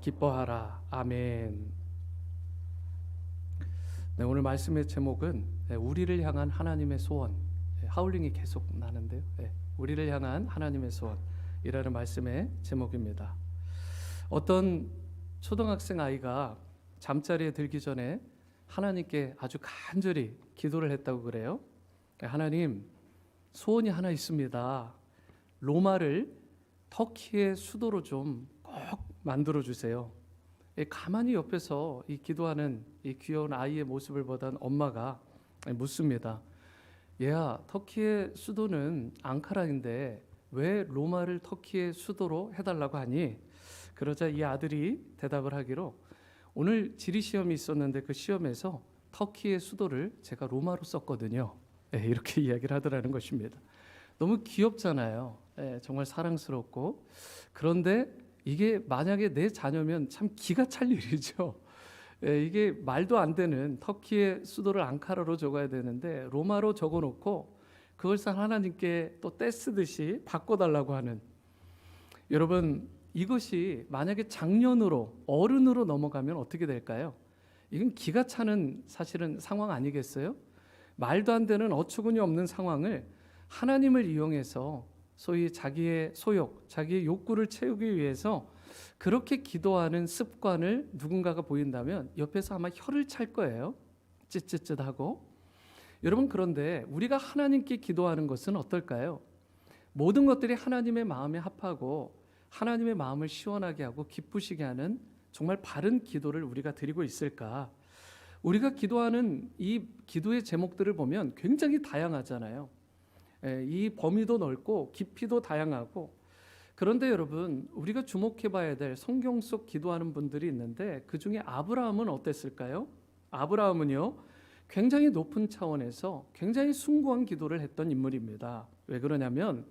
기뻐하라. 아멘. 네, 오늘 말씀의 제목은 우리를 향한 하나님의 소원. 하울링이 계속 나는데요. 우리를 향한 하나님의 소원이라는 말씀의 제목입니다. 어떤 초등학생 아이가 잠자리에 들기 전에 하나님께 아주 간절히 기도를 했다고 그래요. 하나님, 소원이 하나 있습니다. 로마를 터키의 수도로 좀 꼭 만들어 주세요. 가만히 옆에서 이 기도하는 이 귀여운 아이의 모습을 보던 엄마가 묻습니다. 얘야, 터키의 수도는 앙카라인데 왜 로마를 터키의 수도로 해달라고 하니? 그러자 이 아들이 대답을 하기로, 오늘 지리 시험이 있었는데 그 시험에서 터키의 수도를 제가 로마로 썼거든요. 이렇게 이야기를 하더라는 것입니다. 너무 귀엽잖아요. 정말 사랑스럽고. 그런데 이게 만약에 내 자녀면 참 기가 찰 일이죠. 이게 말도 안 되는 터키의 수도를 앙카라로 적어야 되는데 로마로 적어놓고 그걸 하나님께 또 떼쓰듯이 바꿔달라고 하는. 여러분, 이것이 만약에 장년으로 어른으로 넘어가면 어떻게 될까요? 이건 기가 차는 사실은 상황 아니겠어요? 말도 안 되는 어처구니 없는 상황을 하나님을 이용해서 소위 자기의 소욕, 자기의 욕구를 채우기 위해서 그렇게 기도하는 습관을 누군가가 보인다면 옆에서 아마 혀를 찰 거예요. 쯧쯧쯧하고. 여러분, 그런데 우리가 하나님께 기도하는 것은 어떨까요? 모든 것들이 하나님의 마음에 합하고 하나님의 마음을 시원하게 하고 기쁘시게 하는 정말 바른 기도를 우리가 드리고 있을까? 우리가 기도하는 이 기도의 제목들을 보면 굉장히 다양하잖아요. 이 범위도 넓고 깊이도 다양하고. 그런데 여러분, 우리가 주목해 봐야 될 성경 속 기도하는 분들이 있는데 그 중에 아브라함은 어땠을까요? 아브라함은요, 굉장히 높은 차원에서 굉장히 숭고한 기도를 했던 인물입니다. 왜 그러냐면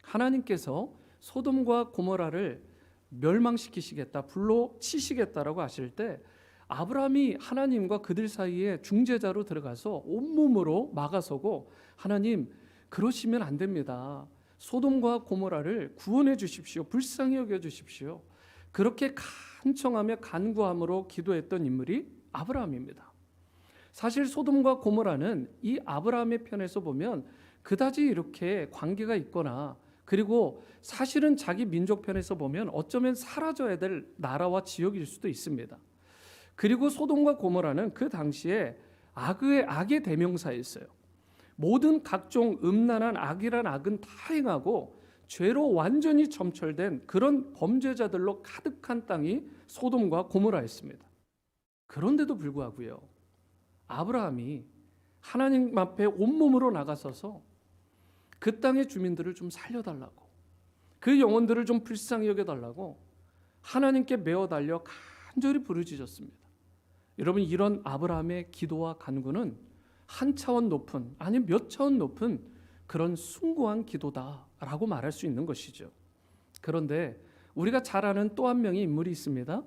하나님께서 소돔과 고모라를 멸망시키시겠다, 불로 치시겠다라고 하실 때 아브라함이 하나님과 그들 사이에 중재자로 들어가서 온몸으로 막아서고, 하나님, 그러시면 안 됩니다. 소돔과 고모라를 구원해 주십시오. 불쌍히 여겨 주십시오. 그렇게 간청하며 간구함으로 기도했던 인물이 아브라함입니다. 사실 소돔과 고모라는 이 아브라함의 편에서 보면 그다지 이렇게 관계가 있거나, 그리고 사실은 자기 민족 편에서 보면 어쩌면 사라져야 될 나라와 지역일 수도 있습니다. 그리고 소돔과 고모라는 그 당시에 악의 대명사였어요. 모든 각종 음란한 악이란 악은 다 행하고 죄로 완전히 점철된 그런 범죄자들로 가득한 땅이 소돔과 고모라였습니다. 그런데도 불구하고요, 아브라함이 하나님 앞에 온몸으로 나가서서 그 땅의 주민들을 좀 살려달라고, 그 영혼들을 좀 불쌍히 여겨달라고 하나님께 메어 달려 간절히 부르짖었습니다. 여러분, 이런 아브라함의 기도와 간구는 한 차원 높은, 아니 몇 차원 높은 그런 숭고한 기도다라고 말할 수 있는 것이죠. 그런데 우리가 잘 아는 또 한 명의 인물이 있습니다.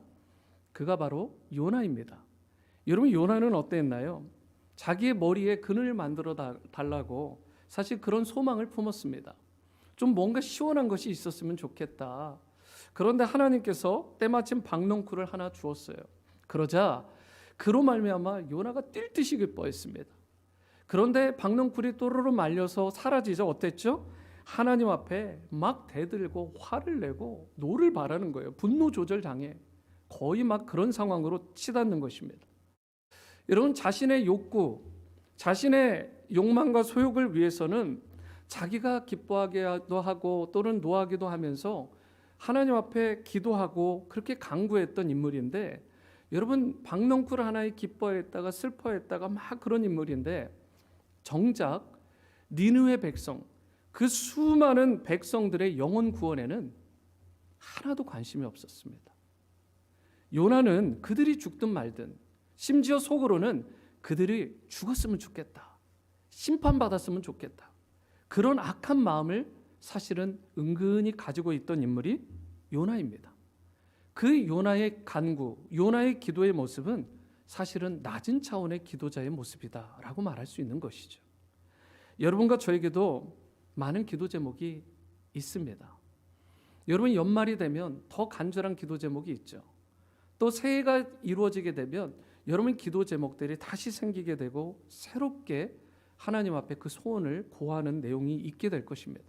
그가 바로 요나입니다. 여러분, 요나는 어땠나요? 자기의 머리에 그늘을 만들어 달라고 사실 그런 소망을 품었습니다. 좀 뭔가 시원한 것이 있었으면 좋겠다. 그런데 하나님께서 때마침 박넝쿨을 하나 주었어요. 그러자 그로 말미암아 요나가 뛸 듯이 기뻐했습니다. 그런데 박넝쿨이 또르르 말려서 사라지자 어땠죠? 하나님 앞에 막 대들고 화를 내고 노를 바라는 거예요. 분노 조절 장애, 거의 막 그런 상황으로 치닫는 것입니다. 여러분, 자신의 욕구, 자신의 욕망과 소욕을 위해서는 자기가 기뻐하기도 하고 또는 노하기도 하면서 하나님 앞에 기도하고 그렇게 간구했던 인물인데, 여러분, 박넝쿨 하나에 기뻐했다가 슬퍼했다가 막 그런 인물인데, 정작 니느웨 백성, 그 수많은 백성들의 영혼 구원에는 하나도 관심이 없었습니다. 요나는 그들이 죽든 말든, 심지어 속으로는 그들이 죽었으면 좋겠다, 심판받았으면 좋겠다, 그런 악한 마음을 사실은 은근히 가지고 있던 인물이 요나입니다. 그 요나의 간구, 요나의 기도의 모습은 사실은 낮은 차원의 기도자의 모습이다라고 말할 수 있는 것이죠. 여러분과 저에게도 많은 기도 제목이 있습니다. 여러분 연말이 되면 더 간절한 기도 제목이 있죠. 또 새해가 이루어지게 되면 여러분 기도 제목들이 다시 생기게 되고 새롭게 하나님 앞에 그 소원을 고하는 내용이 있게 될 것입니다.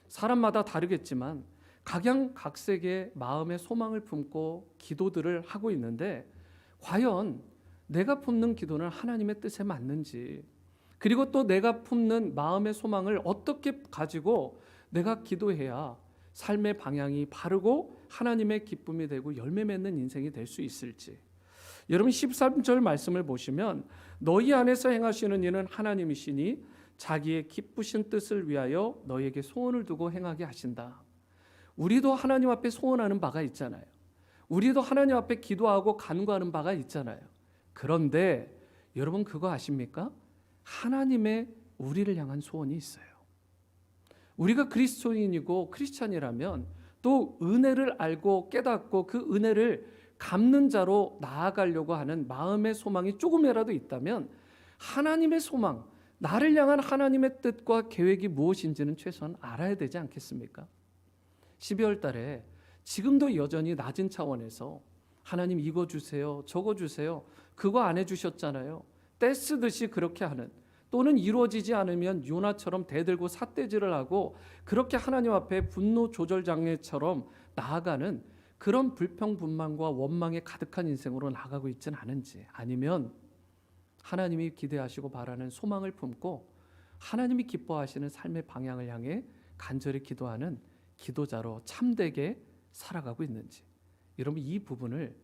사람마다 다르겠지만 각양각색의 마음의 소망을 품고 기도들을 하고 있는데 과연 내가 품는 기도는 하나님의 뜻에 맞는지, 그리고 또 내가 품는 마음의 소망을 어떻게 가지고 내가 기도해야 삶의 방향이 바르고 하나님의 기쁨이 되고 열매 맺는 인생이 될 수 있을지. 여러분 13절 말씀을 보시면 너희 안에서 행하시는 이는 하나님이시니 자기의 기쁘신 뜻을 위하여 너희에게 소원을 두고 행하게 하신다. 우리도 하나님 앞에 소원하는 바가 있잖아요. 우리도 하나님 앞에 기도하고 간구하는 바가 있잖아요. 그런데 여러분 그거 아십니까? 하나님의 우리를 향한 소원이 있어요. 우리가 그리스도인이고 크리스찬이라면 또 은혜를 알고 깨닫고 그 은혜를 갚는 자로 나아가려고 하는 마음의 소망이 조금이라도 있다면 하나님의 소망, 나를 향한 하나님의 뜻과 계획이 무엇인지는 최소한 알아야 되지 않겠습니까? 12월 달에 지금도 여전히 낮은 차원에서 하나님 이거 주세요, 저거 주세요, 그거 안 해주셨잖아요. 떼쓰듯이 그렇게 하는, 또는 이루어지지 않으면 요나처럼 대들고 삿대질을 하고 그렇게 하나님 앞에 분노 조절 장애처럼 나아가는 그런 불평분만과 원망에 가득한 인생으로 나가고 있지는 않은지, 아니면 하나님이 기대하시고 바라는 소망을 품고 하나님이 기뻐하시는 삶의 방향을 향해 간절히 기도하는 기도자로 참되게 살아가고 있는지, 여러분 이 부분을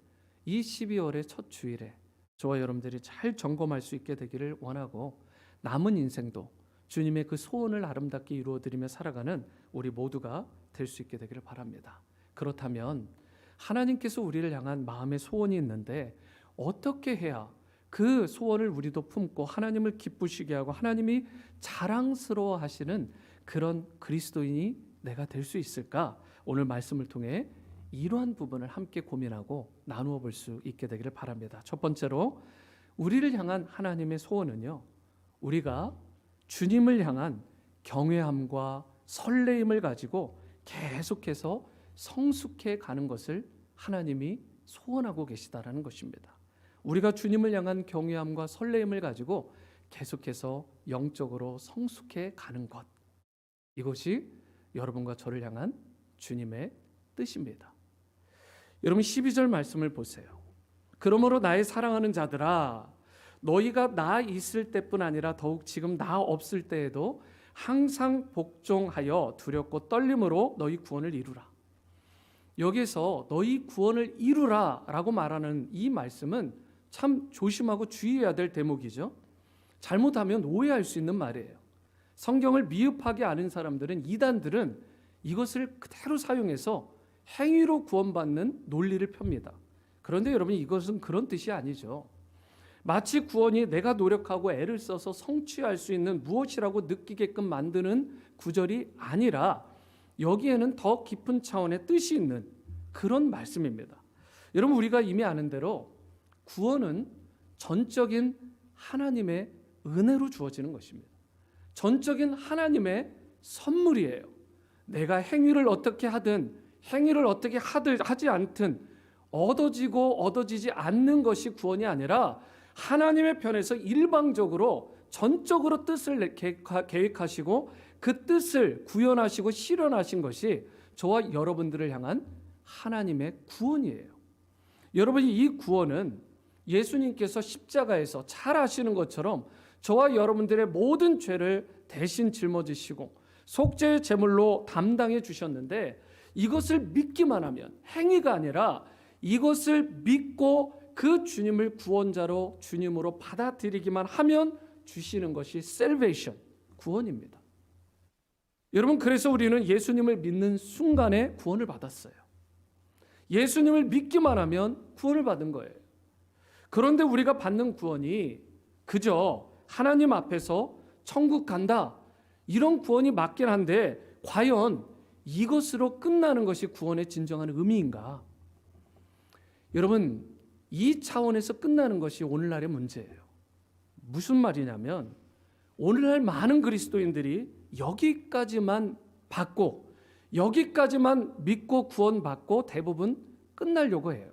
이 12월의 첫 주일에 저와 여러분들이 잘 점검할 수 있게 되기를 원하고, 남은 인생도 주님의 그 소원을 아름답게 이루어드리며 살아가는 우리 모두가 될 수 있게 되기를 바랍니다. 그렇다면 하나님께서 우리를 향한 마음의 소원이 있는데 어떻게 해야 그 소원을 우리도 품고 하나님을 기쁘시게 하고 하나님이 자랑스러워 하시는 그런 그리스도인이 내가 될 수 있을까? 오늘 말씀을 통해 이러한 부분을 함께 고민하고 나누어 볼 수 있게 되기를 바랍니다. 첫 번째로 우리를 향한 하나님의 소원은요, 우리가 주님을 향한 경외함과 설레임을 가지고 계속해서 성숙해 가는 것을 하나님이 소원하고 계시다라는 것입니다. 우리가 주님을 향한 경외함과 설레임을 가지고 계속해서 영적으로 성숙해 가는 것, 이것이 여러분과 저를 향한 주님의 뜻입니다. 여러분 12절 말씀을 보세요. 그러므로 나의 사랑하는 자들아, 너희가 나 있을 때뿐 아니라 더욱 지금 나 없을 때에도 항상 복종하여 두렵고 떨림으로 너희 구원을 이루라. 여기서 너희 구원을 이루라 라고 말하는 이 말씀은 참 조심하고 주의해야 될 대목이죠. 잘못하면 오해할 수 있는 말이에요. 성경을 미흡하게 아는 사람들은, 이단들은 이것을 그대로 사용해서 행위로 구원받는 논리를 펴니다. 그런데 여러분 이것은 그런 뜻이 아니죠. 마치 구원이 내가 노력하고 애를 써서 성취할 수 있는 무엇이라고 느끼게끔 만드는 구절이 아니라 여기에는 더 깊은 차원의 뜻이 있는 그런 말씀입니다. 여러분 우리가 이미 아는 대로 구원은 전적인 하나님의 은혜로 주어지는 것입니다. 전적인 하나님의 선물이에요. 내가 행위를 어떻게 하든 행위를 어떻게 하지 않든 얻어지고 얻어지지 않는 것이 구원이 아니라 하나님의 편에서 일방적으로 전적으로 뜻을 계획하시고 그 뜻을 구현하시고 실현하신 것이 저와 여러분들을 향한 하나님의 구원이에요. 여러분 이 구원은 예수님께서 십자가에서 잘 아시는 것처럼 저와 여러분들의 모든 죄를 대신 짊어지시고 속죄의 제물로 담당해 주셨는데, 이것을 믿기만 하면, 행위가 아니라 이것을 믿고 그 주님을 구원자로 주님으로 받아들이기만 하면 주시는 것이 salvation, 구원입니다. 여러분 그래서 우리는 예수님을 믿는 순간에 구원을 받았어요. 예수님을 믿기만 하면 구원을 받은 거예요. 그런데 우리가 받는 구원이 그저 하나님 앞에서 천국 간다, 이런 구원이 맞긴 한데 과연 이것으로 끝나는 것이 구원의 진정한 의미인가? 여러분 이 차원에서 끝나는 것이 오늘날의 문제예요. 무슨 말이냐면 오늘날 많은 그리스도인들이 여기까지만 받고 여기까지만 믿고 구원받고 대부분 끝나려고 해요.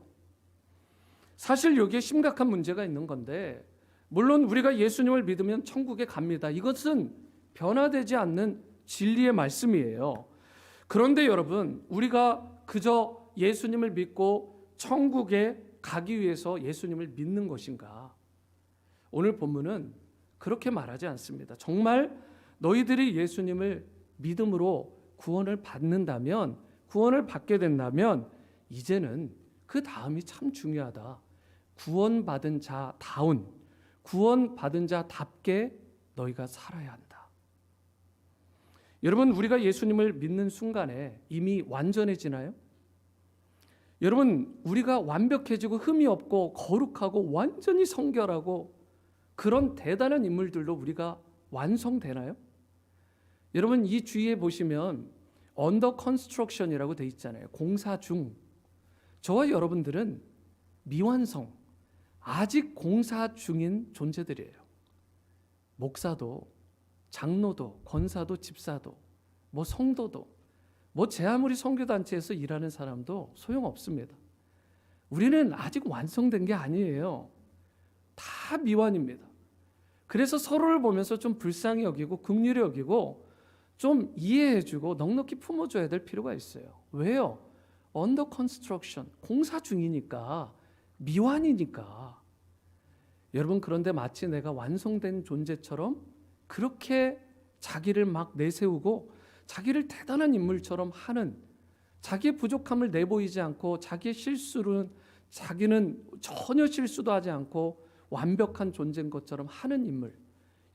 사실 여기에 심각한 문제가 있는 건데, 물론 우리가 예수님을 믿으면 천국에 갑니다. 이것은 변화되지 않는 진리의 말씀이에요. 그런데 여러분, 우리가 그저 예수님을 믿고 천국에 가기 위해서 예수님을 믿는 것인가? 오늘 본문은 그렇게 말하지 않습니다. 정말 너희들이 예수님을 믿음으로 구원을 받는다면, 구원을 받게 된다면 이제는 그 다음이 참 중요하다. 구원받은 자다운, 구원받은 자답게 너희가 살아야 한다. 여러분, 우리가 예수님을 믿는 순간에 이미 완전해지나요? 여러분, 우리가 완벽해지고 흠이 없고 거룩하고 완전히 성결하고 그런 대단한 인물들로 우리가 완성되나요? 여러분, 이 주위에 보시면 언더 컨스트럭션이라고 돼 있잖아요. 공사 중. 저와 여러분들은 미완성, 아직 공사 중인 존재들이에요. 목사도, 장로도, 권사도, 집사도, 성도도, 제 아무리 선교단체에서 일하는 사람도 소용없습니다. 우리는 아직 완성된 게 아니에요. 다 미완입니다. 그래서 서로를 보면서 좀 불쌍히 여기고 긍휼히 여기고 좀 이해해주고 넉넉히 품어줘야 될 필요가 있어요. 왜요? 언더 컨스트럭션, 공사 중이니까, 미완이니까. 여러분, 그런데 마치 내가 완성된 존재처럼 그렇게 자기를 막 내세우고 자기를 대단한 인물처럼 하는, 자기의 부족함을 내보이지 않고 자기의 실수는 자기는 전혀 실수도 하지 않고 완벽한 존재인 것처럼 하는 인물,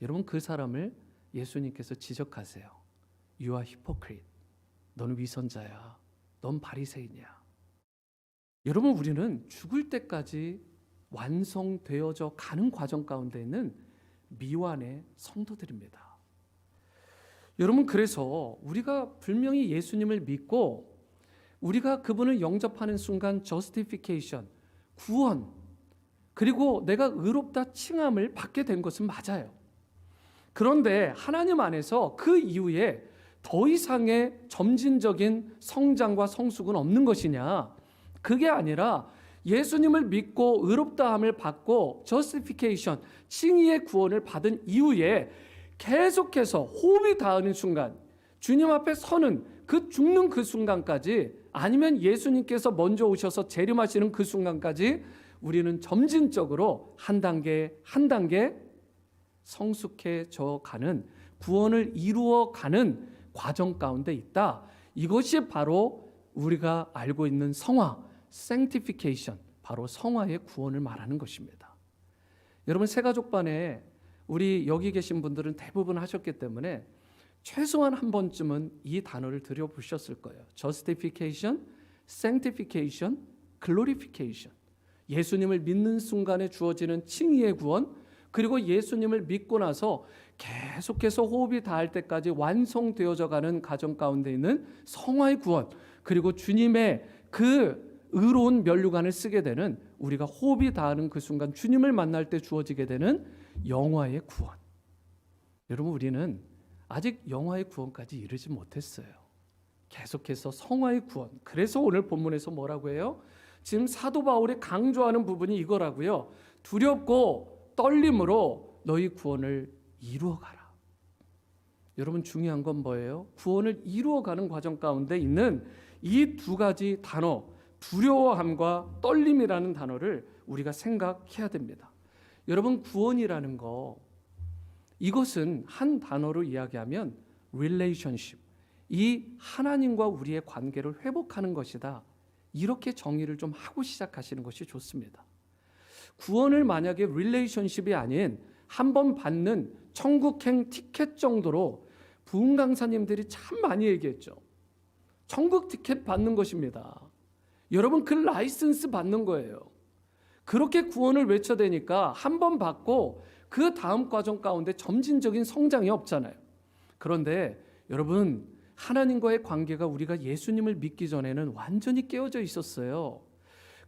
여러분, 그 사람을 예수님께서 지적하세요. You are hypocrite. 넌 위선자야. 넌 바리새인이야. 여러분, 우리는 죽을 때까지 완성되어져 가는 과정 가운데 있는 미완의 성도들입니다. 여러분, 그래서 우리가 분명히 예수님을 믿고 우리가 그분을 영접하는 순간 justification, 구원, 그리고 내가 의롭다 칭함을 받게 된 것은 맞아요. 그런데 하나님 안에서 그 이후에 더 이상의 점진적인 성장과 성숙은 없는 것이냐? 그게 아니라 예수님을 믿고 의롭다함을 받고 justification, 칭의의 구원을 받은 이후에 계속해서 호흡이 닿는 순간, 주님 앞에 서는 그 죽는 그 순간까지, 아니면 예수님께서 먼저 오셔서 재림하시는 그 순간까지 우리는 점진적으로 한 단계 한 단계 성숙해져 가는, 구원을 이루어 가는 과정 가운데 있다. 이것이 바로 우리가 알고 있는 성화, sanctification, 바로 성화의 구원을 말하는 것입니다. 여러분, 새가족반에 우리 여기 계신 분들은 대부분 하셨기 때문에 최소한 한 번쯤은 이 단어를 들여보셨을 거예요. justification, sanctification, glorification. 예수님을 믿는 순간에 주어지는 칭의의 구원, 그리고 예수님을 믿고 나서 계속해서 호흡이 닿을 때까지 완성되어져 가는 과정 가운데 있는 성화의 구원, 그리고 주님의 그 의로운 면류관을 쓰게 되는, 우리가 호흡이 닿는 그 순간 주님을 만날 때 주어지게 되는 영화의 구원. 여러분, 우리는 아직 영화의 구원까지 이르지 못했어요. 계속해서 성화의 구원. 그래서 오늘 본문에서 뭐라고 해요? 지금 사도 바울이 강조하는 부분이 이거라고요. 두렵고 떨림으로 너희 구원을 이루어가라. 여러분, 중요한 건 뭐예요? 구원을 이루어가는 과정 가운데 있는 이 두 가지 단어, 두려워함과 떨림이라는 단어를 우리가 생각해야 됩니다. 여러분, 구원이라는 거, 이것은 한 단어로 이야기하면 relationship, 이 하나님과 우리의 관계를 회복하는 것이다. 이렇게 정의를 좀 하고 시작하시는 것이 좋습니다. 구원을 만약에 relationship이 아닌 한 번 받는 천국행 티켓 정도로 부흥 강사님들이 참 많이 얘기했죠. 천국 티켓 받는 것입니다. 여러분, 그 라이선스 받는 거예요. 그렇게 구원을 외쳐대니까 한 번 받고 그 다음 과정 가운데 점진적인 성장이 없잖아요. 그런데 여러분, 하나님과의 관계가 우리가 예수님을 믿기 전에는 완전히 깨어져 있었어요.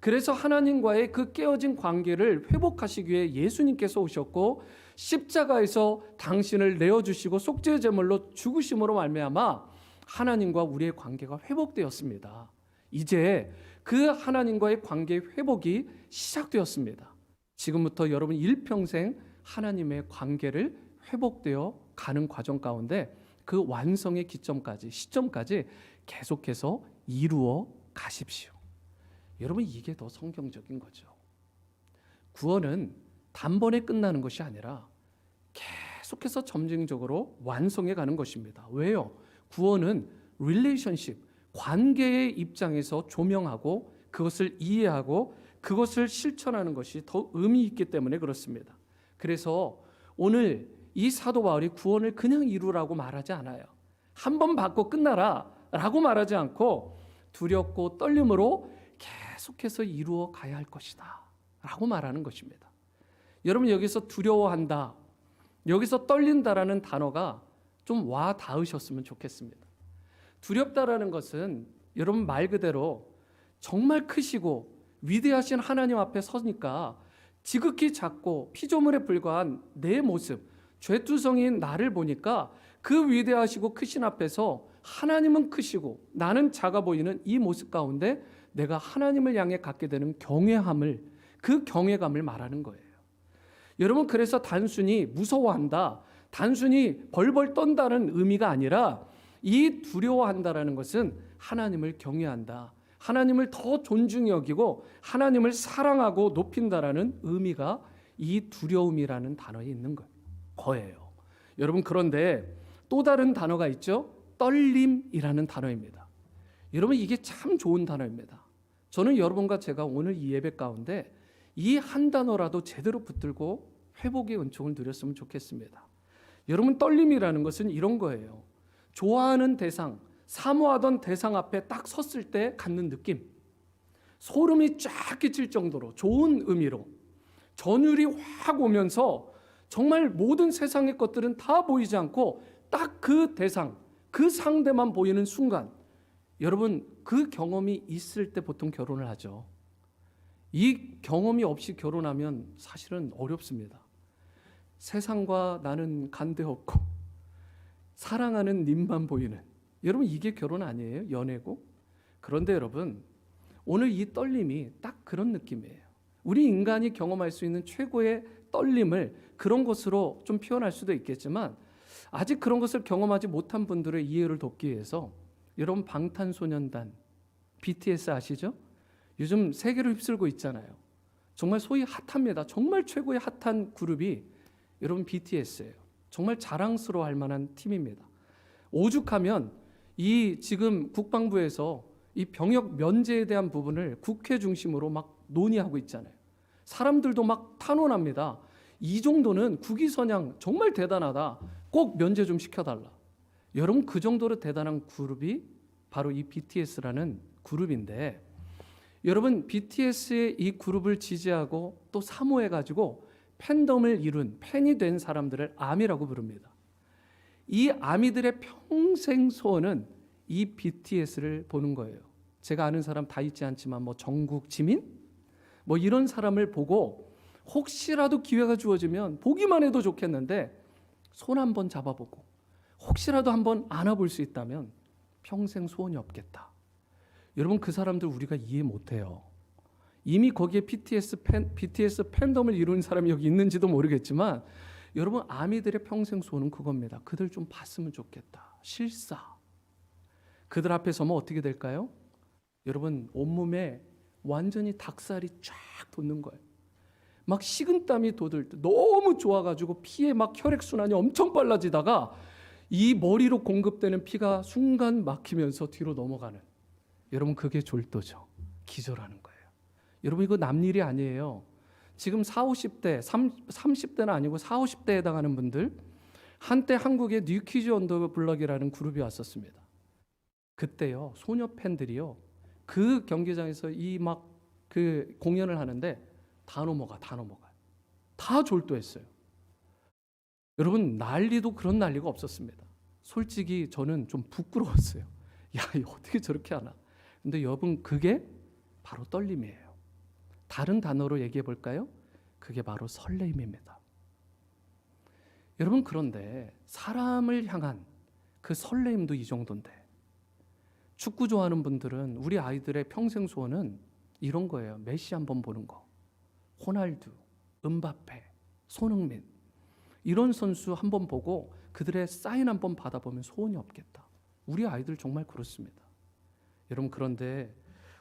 그래서 하나님과의 그 깨어진 관계를 회복하시기 위해 예수님께서 오셨고 십자가에서 당신을 내어주시고 속죄 제물로 죽으심으로 말미암아 하나님과 우리의 관계가 회복되었습니다. 이제 그 하나님과의 관계의 회복이 시작되었습니다. 지금부터 여러분 일평생 하나님의 관계를 회복되어 가는 과정 가운데 그 완성의 시점까지 계속해서 이루어 가십시오. 여러분, 이게 더 성경적인 거죠. 구원은 단번에 끝나는 것이 아니라 계속해서 점진적으로 완성해 가는 것입니다. 왜요? 구원은 릴레이션십, 관계의 입장에서 조명하고 그것을 이해하고 그것을 실천하는 것이 더 의미 있기 때문에 그렇습니다. 그래서 오늘 이 사도 바울이 구원을 그냥 이루라고 말하지 않아요. 한 번 받고 끝나라 라고 말하지 않고 두렵고 떨림으로 계속해서 이루어 가야 할 것이다 라고 말하는 것입니다. 여러분, 여기서 두려워한다, 여기서 떨린다라는 단어가 좀 와 닿으셨으면 좋겠습니다. 두렵다라는 것은 여러분 말 그대로 정말 크시고 위대하신 하나님 앞에 서니까 지극히 작고 피조물에 불과한 내 모습, 죄투성이인 나를 보니까 그 위대하시고 크신 앞에서 하나님은 크시고 나는 작아 보이는 이 모습 가운데 내가 하나님을 향해 갖게 되는 경외함을, 그 경외감을 말하는 거예요. 여러분, 그래서 단순히 무서워한다, 단순히 벌벌 떤다는 의미가 아니라 이 두려워한다라는 것은 하나님을 경외한다, 하나님을 더 존중히 여기고 하나님을 사랑하고 높인다라는 의미가 이 두려움이라는 단어에 있는 거예요. 여러분, 그런데 또 다른 단어가 있죠. 떨림이라는 단어입니다. 여러분, 이게 참 좋은 단어입니다. 저는 여러분과 제가 오늘 이 예배 가운데 이 한 단어라도 제대로 붙들고 회복의 은총을 누렸으면 좋겠습니다. 여러분, 떨림이라는 것은 이런 거예요. 좋아하는 대상, 사모하던 대상 앞에 딱 섰을 때 갖는 느낌, 소름이 쫙 끼칠 정도로 좋은 의미로 전율이 확 오면서 정말 모든 세상의 것들은 다 보이지 않고 딱 그 대상, 그 상대만 보이는 순간, 여러분, 그 경험이 있을 때 보통 결혼을 하죠. 이 경험이 없이 결혼하면 사실은 어렵습니다. 세상과 나는 간대 없고 사랑하는 님만 보이는, 여러분, 이게 결혼 아니에요? 연애고? 그런데 여러분, 오늘 이 떨림이 딱 그런 느낌이에요. 우리 인간이 경험할 수 있는 최고의 떨림을 그런 것으로 좀 표현할 수도 있겠지만, 아직 그런 것을 경험하지 못한 분들의 이해를 돕기 위해서 여러분, 방탄소년단 BTS 아시죠? 요즘 세계로 휩쓸고 있잖아요. 정말 소위 핫합니다. 정말 최고의 핫한 그룹이 여러분 BTS예요. 정말 자랑스러워할 만한 팀입니다. 오죽하면 이 지금 국방부에서 이 병역 면제에 대한 부분을 국회 중심으로 막 논의하고 있잖아요. 사람들도 막 탄원합니다. 이 정도는 국위선양 정말 대단하다, 꼭 면제 좀 시켜달라. 여러분, 그 정도로 대단한 그룹이 바로 이 BTS라는 그룹인데, 여러분, BTS의 이 그룹을 지지하고 또 사모해가지고 팬덤을 이룬, 팬이 된 사람들을 아미라고 부릅니다. 이 아미들의 평생 소원은 이 BTS를 보는 거예요. 제가 아는 사람 다 있지 않지만 뭐 정국, 지민? 뭐 이런 사람을 보고 혹시라도 기회가 주어지면 보기만 해도 좋겠는데 손 한번 잡아보고 혹시라도 한번 안아볼 수 있다면 평생 소원이 없겠다. 여러분, 그 사람들 우리가 이해 못해요. 이미 거기에 BTS 팬덤을 이룬 사람이 여기 있는지도 모르겠지만, 여러분, 아미들의 평생 소원은 그겁니다. 그들 좀 봤으면 좋겠다. 실사. 그들 앞에 서면 어떻게 될까요? 여러분, 온몸에 완전히 닭살이 쫙 돋는 거예요. 막 식은땀이 돋을 때 너무 좋아가지고 피에 막 혈액순환이 엄청 빨라지다가 이 머리로 공급되는 피가 순간 막히면서 뒤로 넘어가는, 여러분, 그게 졸도죠. 기절하는 거예요. 여러분, 이거 남 일이 아니에요. 지금 40, 50대, 30대는 아니고 40, 50대에 해당하는 분들, 한때 한국에 뉴키즈 언더 블럭이라는 그룹이 왔었습니다. 그때요, 소녀 팬들이요, 그 경기장에서 이 막 그 공연을 하는데 다 넘어가요. 다 졸도했어요. 여러분, 난리도 그런 난리가 없었습니다. 솔직히 저는 좀 부끄러웠어요. 야, 이거 어떻게 저렇게 하나. 근데 여러분, 그게 바로 떨림이에요. 다른 단어로 얘기해 볼까요? 그게 바로 설레임입니다. 여러분, 그런데 사람을 향한 그 설레임도 이 정도인데 축구 좋아하는 분들은 우리 아이들의 평생 소원은 이런 거예요. 메시 한번 보는 거, 호날두, 음바페, 손흥민, 이런 선수 한번 보고 그들의 사인 한번 받아보면 소원이 없겠다. 우리 아이들 정말 그렇습니다. 여러분, 그런데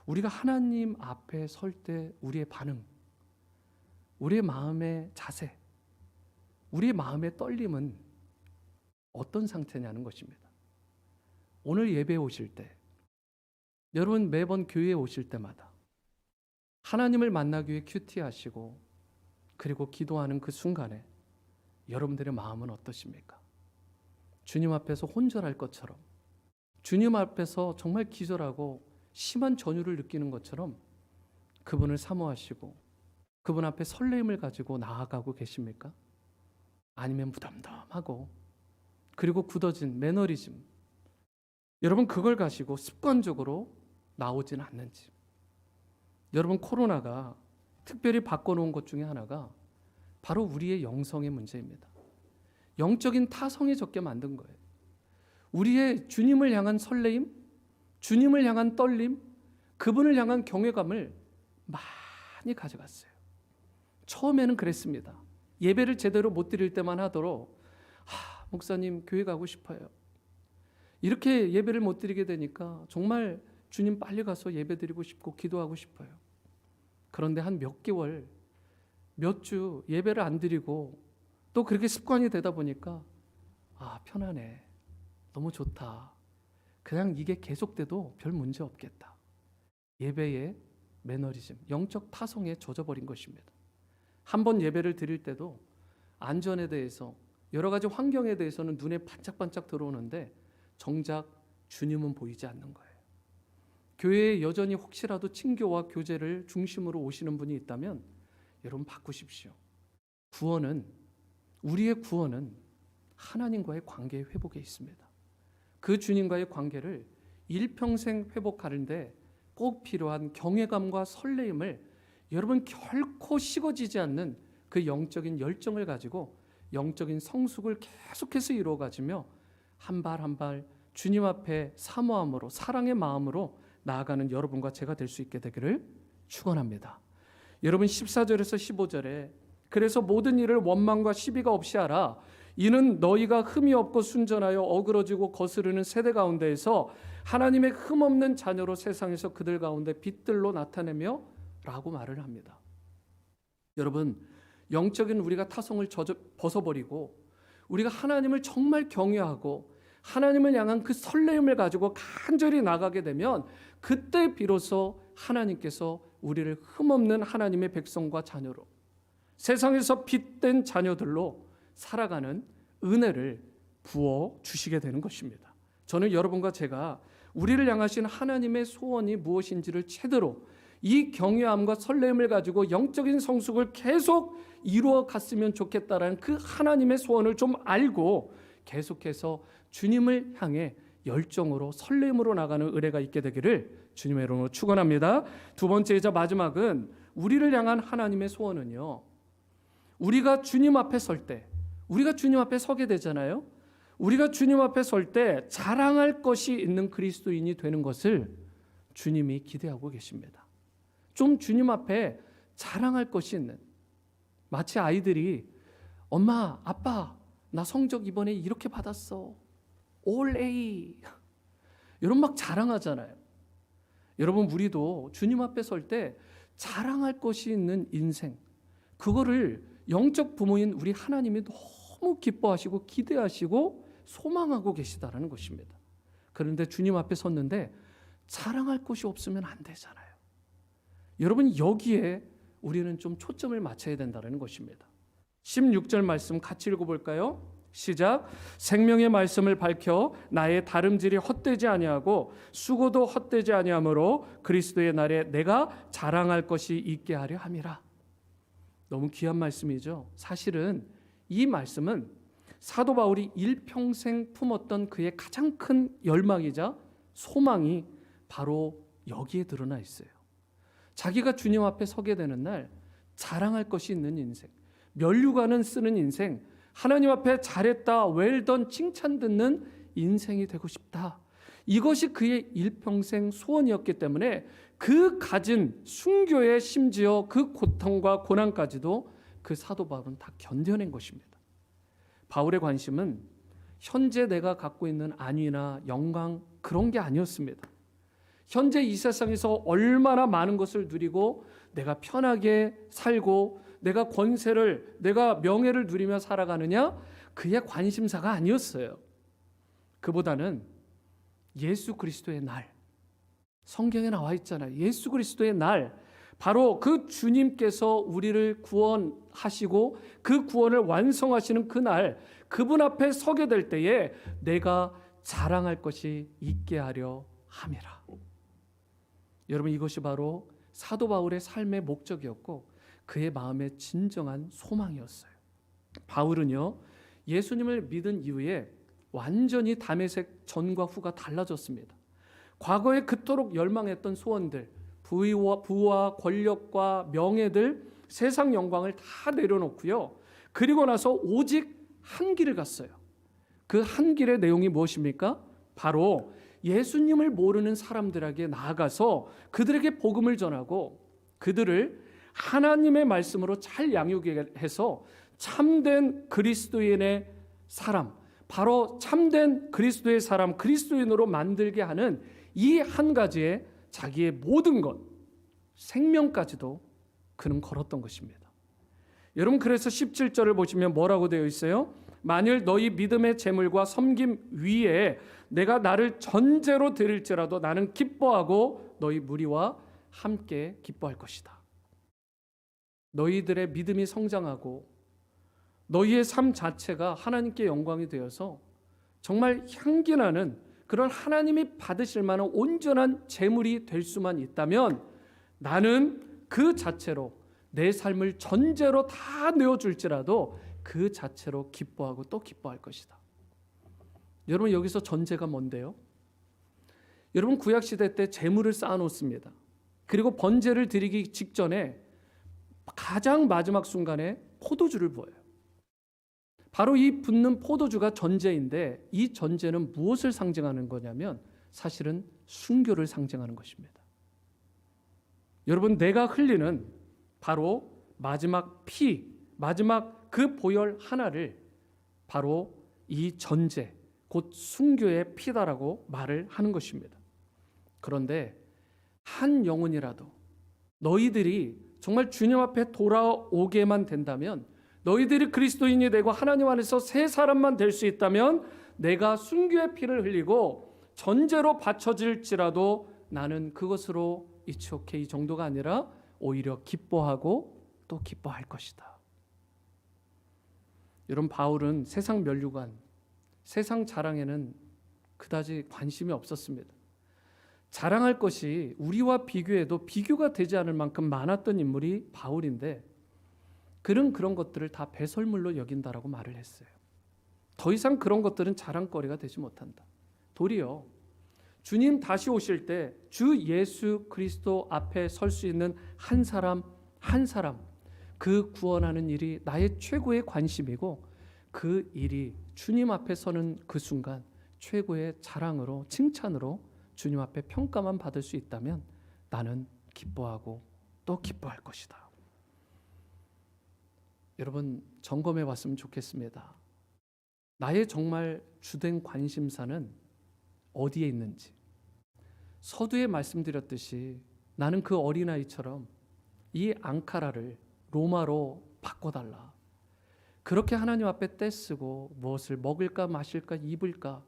우리가 하나님 앞에 설 때 우리의 반응, 우리의 마음의 자세, 우리의 마음의 떨림은 어떤 상태냐는 것입니다. 오늘 예배에 오실 때, 여러분 매번 교회에 오실 때마다 하나님을 만나기 위해 큐티하시고 그리고 기도하는 그 순간에 여러분들의 마음은 어떠십니까? 주님 앞에서 혼절할 것처럼, 주님 앞에서 정말 기절하고 심한 전율을 느끼는 것처럼 그분을 사모하시고 그분 앞에 설레임을 가지고 나아가고 계십니까? 아니면 무덤덤하고 그리고 굳어진 매너리즘, 여러분 그걸 가지고 습관적으로 나오진 않는지. 여러분, 코로나가 특별히 바꿔놓은 것 중에 하나가 바로 우리의 영성의 문제입니다. 영적인 타성이 적게 만든 거예요. 우리의 주님을 향한 설레임, 주님을 향한 떨림, 그분을 향한 경외감을 많이 가져갔어요. 처음에는 그랬습니다. 예배를 제대로 못 드릴 때만 하도록 목사님 교회 가고 싶어요. 이렇게 예배를 못 드리게 되니까 정말 주님 빨리 가서 예배 드리고 싶고 기도하고 싶어요. 그런데 한 몇 개월, 몇 주 예배를 안 드리고 또 그렇게 습관이 되다 보니까 편하네, 너무 좋다, 그냥 이게 계속돼도 별 문제 없겠다. 예배의 매너리즘, 영적 타성에 젖어버린 것입니다. 한번 예배를 드릴 때도 안전에 대해서, 여러 가지 환경에 대해서는 눈에 반짝반짝 들어오는데 정작 주님은 보이지 않는 거예요. 교회에 여전히 혹시라도 친교와 교제를 중심으로 오시는 분이 있다면 여러분 바꾸십시오. 우리의 구원은 하나님과의 관계의 회복에 있습니다. 그 주님과의 관계를 일평생 회복하는데 꼭 필요한 경외감과 설레임을 여러분 결코 식어지지 않는 그 영적인 열정을 가지고 영적인 성숙을 계속해서 이루어 가지며 한 발 한 발 주님 앞에 사모함으로, 사랑의 마음으로 나아가는 여러분과 제가 될 수 있게 되기를 축원합니다. 여러분 14절에서 15절에 그래서 모든 일을 원망과 시비가 없이 하라. 이는 너희가 흠이 없고 순전하여 어그러지고 거스르는 세대 가운데에서 하나님의 흠없는 자녀로 세상에서 그들 가운데 빛들로 나타내며 라고 말을 합니다. 여러분, 영적인 우리가 타성을 벗어버리고 우리가 하나님을 정말 경외하고 하나님을 향한 그 설레임을 가지고 간절히 나가게 되면 그때 비로소 하나님께서 우리를 흠없는 하나님의 백성과 자녀로, 세상에서 빛된 자녀들로 살아가는 은혜를 부어 주시게 되는 것입니다. 저는 여러분과 제가 우리를 향하신 하나님의 소원이 무엇인지를 제대로 이 경외함과 설렘을 가지고 영적인 성숙을 계속 이루어 갔으면 좋겠다라는 그 하나님의 소원을 좀 알고 계속해서 주님을 향해 열정으로 설렘으로 나가는 은혜가 있게 되기를 주님의 이름으로 축원합니다. 두 번째이자 마지막은 우리를 향한 하나님의 소원은요, 우리가 주님 앞에 설 때, 우리가 주님 앞에 서게 되잖아요. 우리가 주님 앞에 설 때 자랑할 것이 있는 그리스도인이 되는 것을 주님이 기대하고 계십니다. 좀 주님 앞에 자랑할 것이 있는, 마치 아이들이 엄마, 아빠, 나 성적 이번에 이렇게 받았어, 올 A, 이런 막 자랑하잖아요. 여러분, 우리도 주님 앞에 설 때 자랑할 것이 있는 인생, 그거를 영적 부모인 우리 하나님이 너무 기뻐하시고 기대하시고 소망하고 계시다라는 것입니다. 그런데 주님 앞에 섰는데 자랑할 것이 없으면 안 되잖아요. 여러분, 여기에 우리는 좀 초점을 맞춰야 된다는 것입니다. 16절 말씀 같이 읽어볼까요? 시작. 생명의 말씀을 밝혀 나의 다름질이 헛되지 아니하고 수고도 헛되지 아니하므로 그리스도의 날에 내가 자랑할 것이 있게 하려 함이라. 너무 귀한 말씀이죠. 사실은 이 말씀은 사도 바울이 일평생 품었던 그의 가장 큰 열망이자 소망이 바로 여기에 드러나 있어요. 자기가 주님 앞에 서게 되는 날 자랑할 것이 있는 인생, 면류관은 쓰는 인생, 하나님 앞에 잘했다, 웰던 칭찬 듣는 인생이 되고 싶다. 이것이 그의 일평생 소원이었기 때문에 그 가진 순교의 심지어 그 고통과 고난까지도 그 사도 바울은 다 견뎌낸 것입니다. 바울의 관심은 현재 내가 갖고 있는 안위나 영광 그런 게 아니었습니다. 현재 이 세상에서 얼마나 많은 것을 누리고 내가 편하게 살고 내가 권세를, 내가 명예를 누리며 살아가느냐, 그의 관심사가 아니었어요. 그보다는 예수 그리스도의 날, 성경에 나와 있잖아요. 예수 그리스도의 날, 바로 그 주님께서 우리를 구원하시고 그 구원을 완성하시는 그날, 그분 앞에 서게 될 때에 내가 자랑할 것이 있게 하려 함이라. 여러분, 이것이 바로 사도 바울의 삶의 목적이었고 그의 마음의 진정한 소망이었어요. 바울은요, 예수님을 믿은 이후에 완전히 다메섹 전과 후가 달라졌습니다. 과거에 그토록 열망했던 소원들, 부와 권력과 명예들, 세상 영광을 다 내려놓고요. 그리고 나서 오직 한 길을 갔어요. 그 한 길의 내용이 무엇입니까? 바로 예수님을 모르는 사람들에게 나아가서 그들에게 복음을 전하고 그들을 하나님의 말씀으로 잘 양육해서 참된 그리스도인의 사람, 바로 참된 그리스도의 사람, 그리스도인으로 만들게 하는 이 한 가지에 자기의 모든 것, 생명까지도 그는 걸었던 것입니다. 여러분, 그래서 17절을 보시면 뭐라고 되어 있어요? 만일 너희 믿음의 재물과 섬김 위에 내가 나를 전제로 드릴지라도 나는 기뻐하고 너희 무리와 함께 기뻐할 것이다. 너희들의 믿음이 성장하고 너희의 삶 자체가 하나님께 영광이 되어서 정말 향기나는 그런 하나님이 받으실 만한 온전한 재물이 될 수만 있다면 나는 그 자체로 내 삶을 전제로 다 내어줄지라도 그 자체로 기뻐하고 또 기뻐할 것이다. 여러분, 여기서 전제가 뭔데요? 여러분, 구약시대 때 재물을 쌓아놓습니다. 그리고 번제를 드리기 직전에 가장 마지막 순간에 포도주를 부어요. 바로 이 붓는 포도주가 전제인데 이 전제는 무엇을 상징하는 거냐면 사실은 순교를 상징하는 것입니다. 여러분, 내가 흘리는 바로 마지막 피, 마지막 그 보혈 하나를 바로 이 전제, 곧 순교의 피다라고 말을 하는 것입니다. 그런데 한 영혼이라도 너희들이 정말 주님 앞에 돌아오게만 된다면, 너희들이 그리스도인이 되고 하나님 안에서 새 사람만 될 수 있다면 내가 순교의 피를 흘리고 전제로 바쳐질지라도 나는 그것으로 It's okay 정도가 아니라 오히려 기뻐하고 또 기뻐할 것이다. 여러분, 바울은 세상 면류관, 세상 자랑에는 그다지 관심이 없었습니다. 자랑할 것이 우리와 비교해도 비교가 되지 않을 만큼 많았던 인물이 바울인데 그는 그런 것들을 다 배설물로 여긴다라고 말을 했어요. 더 이상 그런 것들은 자랑거리가 되지 못한다. 도리어 주님 다시 오실 때 주 예수 그리스도 앞에 설 수 있는 한 사람 한 사람, 그 구원하는 일이 나의 최고의 관심이고 그 일이 주님 앞에 서는 그 순간 최고의 자랑으로, 칭찬으로 주님 앞에 평가만 받을 수 있다면 나는 기뻐하고 또 기뻐할 것이다. 여러분, 점검해 봤으면 좋겠습니다. 나의 정말 주된 관심사는 어디에 있는지. 서두에 말씀드렸듯이 나는 그 어린아이처럼 이 앙카라를 로마로 바꿔달라. 그렇게 하나님 앞에 떼쓰고 무엇을 먹을까 마실까 입을까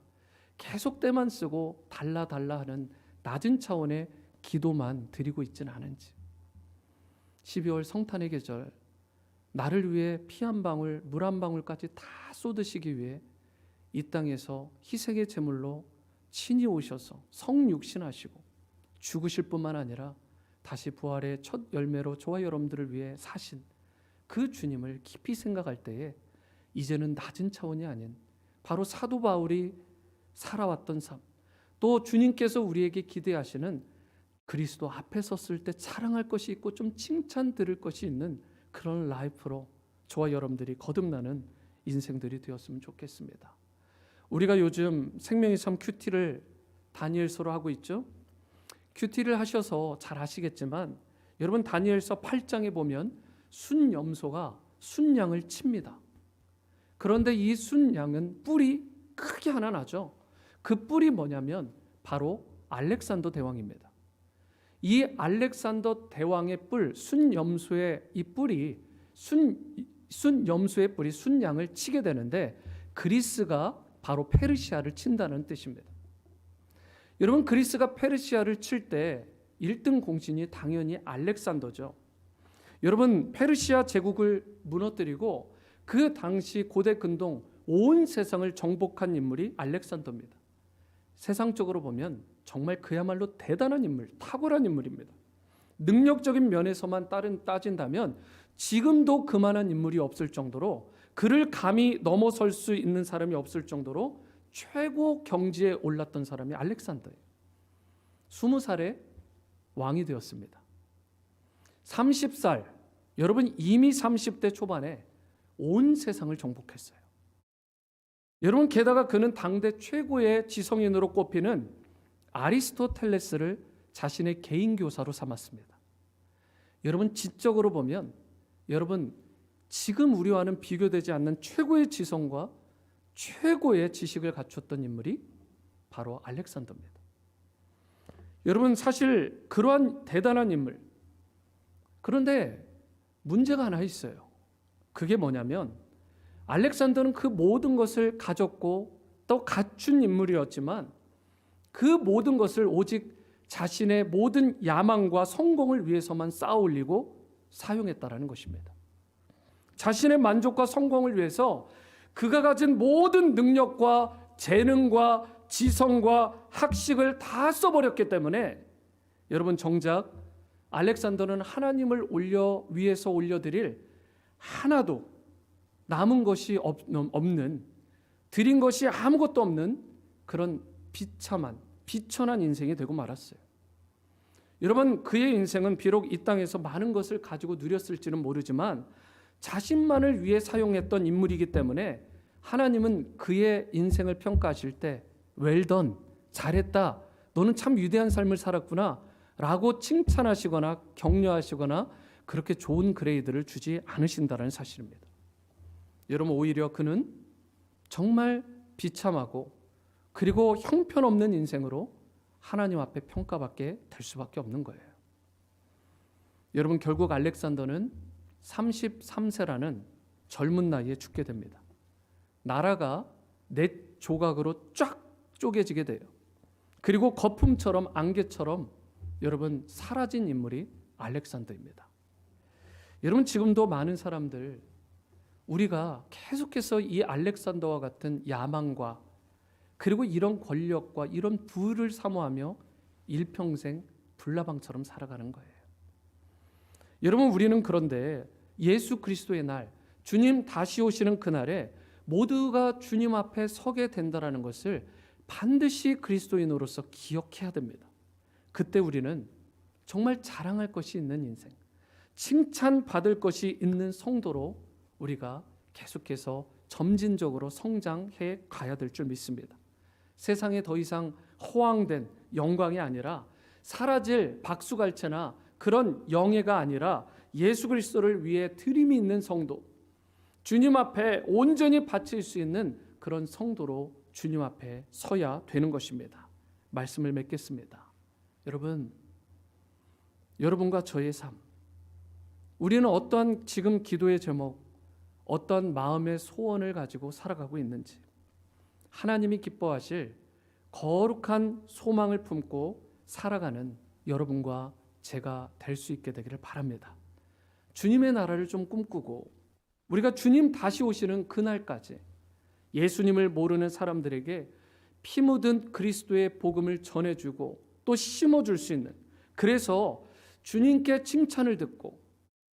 계속 때만 쓰고 달라 하는 낮은 차원의 기도만 드리고 있지는 않은지. 12월 성탄의 계절, 나를 위해 피 한 방울, 물 한 방울까지 다 쏟으시기 위해 이 땅에서 희생의 제물로 친히 오셔서 성육신하시고 죽으실 뿐만 아니라 다시 부활의 첫 열매로 저와 여러분들을 위해 사신 그 주님을 깊이 생각할 때에 이제는 낮은 차원이 아닌 바로 사도 바울이 살아왔던 삶, 또 주님께서 우리에게 기대하시는 그리스도 앞에 섰을 때 자랑할 것이 있고 좀 칭찬 들을 것이 있는 그런 라이프로 저와 여러분들이 거듭나는 인생들이 되었으면 좋겠습니다. 우리가 요즘 생명의 삶 큐티를 다니엘서로 하고 있죠. 큐티를 하셔서 잘 아시겠지만 여러분 다니엘서 8장에 보면 순염소가 순양을 칩니다. 그런데 이 순양은 뿔이 크게 하나 나죠. 그 뿔이 뭐냐면 바로 알렉산더 대왕입니다. 이 알렉산더 대왕의 뿔, 순염소의 이 뿔이 순염소의 뿔이 순양을 치게 되는데 그리스가 바로 페르시아를 친다는 뜻입니다. 여러분 그리스가 페르시아를 칠 때 1등 공신이 당연히 알렉산더죠. 여러분 페르시아 제국을 무너뜨리고 그 당시 고대 근동 온 세상을 정복한 인물이 알렉산더입니다. 세상적으로 보면 정말 그야말로 대단한 인물, 탁월한 인물입니다. 능력적인 면에서만 따진다면 지금도 그만한 인물이 없을 정도로 그를 감히 넘어설 수 있는 사람이 없을 정도로 최고 경지에 올랐던 사람이 알렉산더예요. 20살에 왕이 되었습니다. 30살, 여러분 이미 30대 초반에 온 세상을 정복했어요. 여러분 게다가 그는 당대 최고의 지성인으로 꼽히는 아리스토텔레스를 자신의 개인 교사로 삼았습니다. 여러분 지적으로 보면 여러분 지금 우리와는 비교되지 않는 최고의 지성과 최고의 지식을 갖췄던 인물이 바로 알렉산더입니다. 여러분 사실 그러한 대단한 인물, 그런데 문제가 하나 있어요. 그게 뭐냐면 알렉산더는 그 모든 것을 가졌고 또 갖춘 인물이었지만 그 모든 것을 오직 자신의 모든 야망과 성공을 위해서만 쌓아 올리고 사용했다라는 것입니다. 자신의 만족과 성공을 위해서 그가 가진 모든 능력과 재능과 지성과 학식을 다 써버렸기 때문에 여러분 정작 알렉산더는 하나님을 위해서 올려드릴 하나도 남은 것이 없는, 드린 것이 아무것도 없는 그런 비천한 인생이 되고 말았어요. 여러분 그의 인생은 비록 이 땅에서 많은 것을 가지고 누렸을지는 모르지만 자신만을 위해 사용했던 인물이기 때문에 하나님은 그의 인생을 평가하실 때 well done, 잘했다, 너는 참 위대한 삶을 살았구나 라고 칭찬하시거나 격려하시거나 그렇게 좋은 그레이드를 주지 않으신다는 사실입니다. 여러분 오히려 그는 정말 비참하고 그리고 형편없는 인생으로 하나님 앞에 평가받게 될 수밖에 없는 거예요. 여러분 결국 알렉산더는 33세라는 젊은 나이에 죽게 됩니다. 나라가 넷 조각으로 쫙 쪼개지게 돼요. 그리고 거품처럼 안개처럼 여러분 사라진 인물이 알렉산더입니다. 여러분 지금도 많은 사람들 우리가 계속해서 이 알렉산더와 같은 야망과 그리고 이런 권력과 이런 부를 사모하며 일평생 불나방처럼 살아가는 거예요. 여러분 우리는 그런데 예수 그리스도의 날, 주님 다시 오시는 그날에 모두가 주님 앞에 서게 된다는 것을 반드시 그리스도인으로서 기억해야 됩니다. 그때 우리는 정말 자랑할 것이 있는 인생, 칭찬받을 것이 있는 성도로 우리가 계속해서 점진적으로 성장해 가야 될 줄 믿습니다. 세상에 더 이상 허황된 영광이 아니라 사라질 박수갈채나 그런 영예가 아니라 예수 그리스도를 위해 드림이 있는 성도, 주님 앞에 온전히 바칠 수 있는 그런 성도로 주님 앞에 서야 되는 것입니다. 말씀을 맺겠습니다. 여러분과 저의 삶, 우리는 어떠한 지금 기도의 제목, 어떤 마음의 소원을 가지고 살아가고 있는지, 하나님이 기뻐하실 거룩한 소망을 품고 살아가는 여러분과 제가 될 수 있게 되기를 바랍니다. 주님의 나라를 좀 꿈꾸고 우리가 주님 다시 오시는 그날까지 예수님을 모르는 사람들에게 피 묻은 그리스도의 복음을 전해주고 또 심어줄 수 있는, 그래서 주님께 칭찬을 듣고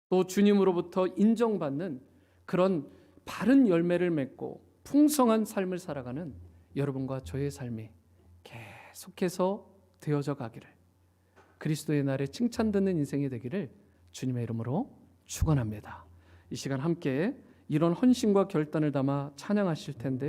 또 주님으로부터 인정받는 그런 바른 열매를 맺고 풍성한 삶을 살아가는 여러분과 저의 삶이 계속해서 되어져 가기를, 그리스도의 날에 칭찬 듣는 인생이 되기를 주님의 이름으로 축원합니다. 이 시간 함께 이런 헌신과 결단을 담아 찬양하실 텐데요.